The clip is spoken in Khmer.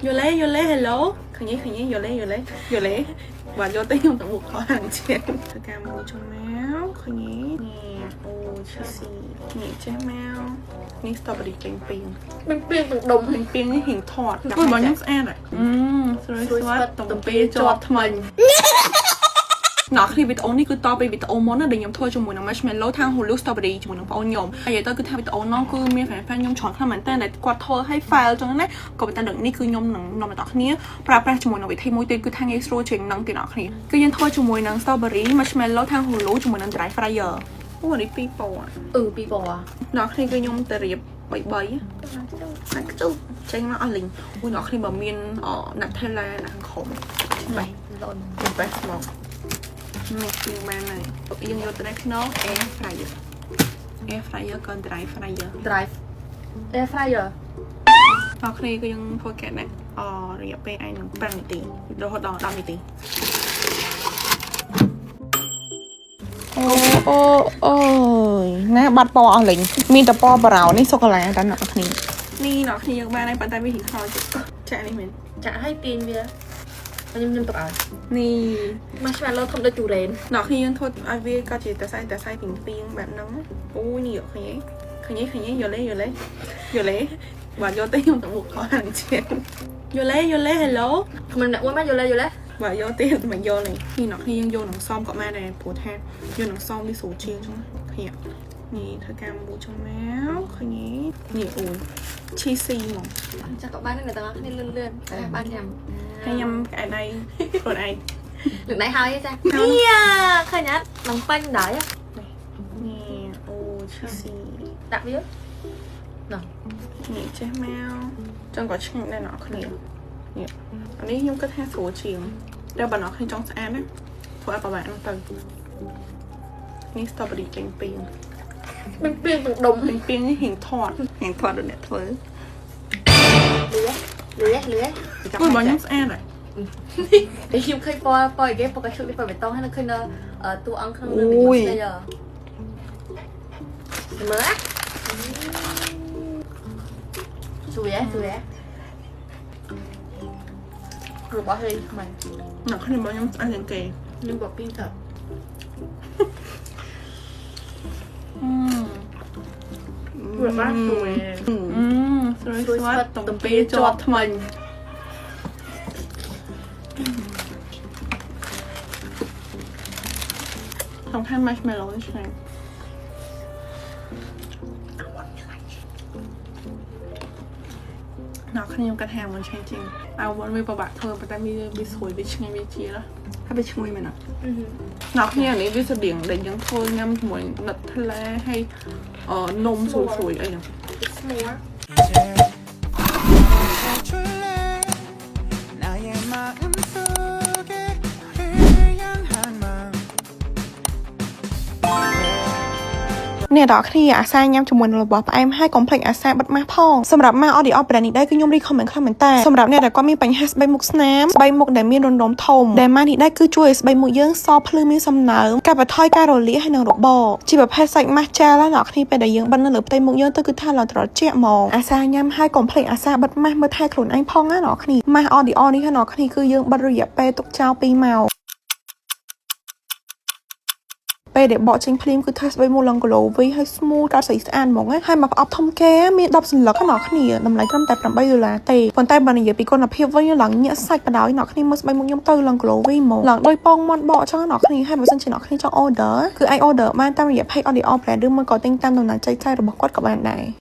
Vô lấy hello. Khởi nhé, vô lấy. Và vô tới dùng tận một khó hàng trên. Thật cả mùi cho máu. Khởi nhé. Nè, ô, cheesy. Nè, chế máu. Nè, strawberry bánh pin. Bánh pin từng đồng. Bánh pin như hình thọt. Ui, bỏ nhắm ăn rồi. Rồi xoát. Tổng bê cho mình. ណោះគ្នាវីដេអូនេះគឺតពីវីដេអូមុនណាដែលខ្ញុំធ្វើជាមួយនឹង marshmallow ថា Hulu strawberry ជាមួយនឹងបងអូនខ្ញុំហើយនិយាយទៅគឺថាវីដេអូនោះគឺមាន fan ខ្ញុំច្រើនខ្លាំងមែនតើដែលគាត់ធ្វើឲ្យ file ចឹងណាក៏ប៉ុន្តែដល់នេះគឺខ្ញុំនឹងនាំបន្តគ្នាប្រើប្រាស់ជាមួយនឹងវិធីមួយទៀតគឺថាងាយស្រួលជាងនឹងទៀតអ្នកគ្នាគឺយើងធ្វើជាមួយនឹង strawberry marshmallow ថា Hulu ជាមួយនឹង dry fryer អូនេះពីរពណ៌ពីរពណ៌អ្នកគ្នាគឺខ្ញុំទៅរៀប3អាចទៅចេញមកអស់លីងអូអ្នកគ្នាបើមានNutella ណាខំបែបលន់បែបមកនេះគឺបានហើយយើងយកទៅក្នុង air fryer ក៏ dry fryer បងគ្នាគឺយើងធ្វើកែណារយៈពេលឯងនឹង5នាទីរហូតដល់10នាទីអូយណាបាត់ពណ៌អស់លេងមានតែពណ៌បារោនេះសូកូឡាតែអ្នកគ្នានេះអ្នកគ្នាយើងបានហើយប៉ុន្តែវារីកខ្លោចចាក់នេះមែនចាក់ឲ្យទាញវាខ្ញុំទុកឲ្យនេះ marshmallow ធំដូចទូរ៉េនអ្នកគ្នាយើងធ្វើឲ្យវាក៏ជាតែសៃពីងបែបហ្នឹងអូយនេះឃើញយកលេបើយកទៅខ្ញុំទៅមុខខោហាងជាយកលេ hello មិនអ្នកមួយមកយកលេបើយកទៀតមិនយកនេះអ្នកគ្នាយើងយកនឹងសមក៏បានដែរព្រោះថាយកនឹងសមវាស្រួលជាងចឹងឃើញនេះធ្វើការមូចមកឃើញនេះអូយ cheesy ហ្មងចាក់ក៏បានដែរទាំងអស់គ្នាលឿនបានញ៉ាំហើយញ៉ាំកែដៃខ្លួនឯងលើកដៃហើយចានេះឃើញអត់នំពេញដែរនេះអូ cheesy ដាក់វាណ៎នេះចេះមកចឹងក៏ឆ្ងាញ់ដែរអ្នកគ្នានេះអានេះខ្ញុំគិតថាស្រួលជាងតែបើអ្នកគ្នាចង់ស្អាតណាធ្វើឲ្យប្រហែលហ្នឹងទៅនេះ strawberry ចេញពីមិនពីទាំងដុំពេញពីនេះហៀងថតដូចអ្នកធ្វើលឿអូយបងខ្ញុំស្អាតហើយខ្ញុំឃើញពណ៌អីគេពណ៌កឈុកនេះពណ៌បេតុងហើយនៅឃើញនៅតួអង្គក្នុងនឹងអូយមើលសួយរបស់ហើយមិនអ្នកគ្នាបងខ្ញុំស្អាតជាងគេខ្ញុំបបពីងទៅរបស់សួយស្វាត់តំពីជាប់ថ្មិញសំខាន់ marshmallow នេះឆ្ងាញ់អ្នកខ្ញុំកាត់ហាមិនឆ្ងាញ់ជាងអាវវាពិបាកធ្វើប៉ុន្តែវាស្រួយវាឆ្ងាញ់វាជាហើយវាឈ្ងុយមែនអ្នកគ្នានេះវាស្តៀងដែលយើងធ្វើញ៉ាំជាមួយដិតថ្លាហើយនំស្រួយអីហ្នឹងស្មួអ្នកនរគ្នាអាសាញ៉ាំជាមួយនឹងរបស់ផ្អែមហើយកុំភ្លេចអាសាបិទម៉ាស់ផងសម្រាប់ម៉ាស់ Audio Brand នេះដែរគឺខ្ញុំ recommend ខ្លាំងមែនតើសម្រាប់អ្នកដែលគាត់មានបញ្ហាស្បែកមុខស្នាមស្បែកមុខដែលមានរណ្ដុំធំដែលម៉ាស់នេះដែរគឺជួយឲ្យស្បែកមុខយើងសភ្លឺមានសំណើមកាត់បន្ថយការរលាកហើយនឹងរបរជាប្រភេទសាច់ម៉ាស់ចាលអ្នកនរគ្នាពេលដែលយើងបិទនៅលើផ្ទៃមុខយើងទៅគឺថាឡើងត្រជាក់ហ្មងអាសាញ៉ាំហើយកុំភ្លេចអាសាបិទម៉ាស់មើលថែខ្លួនឯងផងណាអ្នកនរគ្នាម៉ាស់ Audio នេះអ្នកនរគ្នាគឺយើងបិទរយៈពេលទុកចោល2ម៉ោងពេលដែលបកចេញភ្លាមគឺធ្វើស្បែកមុខឡើង glow វិញហើយ smooth កាត់ស្អាតហ្មងហើយមកប្រអប់ធំគេមាន10សន្លឹកអ្នកគ្នាតម្លៃត្រឹមតែ$8ទេប៉ុន្តែបើនិយាយពីគុណភាពវិញឡើងញាក់សាច់បដ ாய் អ្នកគ្នាមើលស្បែកមុខខ្ញុំទៅឡើង glow វិញហ្មងឡើងដូចពងមាត់បកចឹងអ្នកគ្នាហើយបើសិនជាអ្នកគ្នាចង់ order គឺអាច order បានតាមរយៈ page Audio Brand ឬមកក៏ទិញតាមដំណើរចែកចាយរបស់គាត់ក៏បានដែរ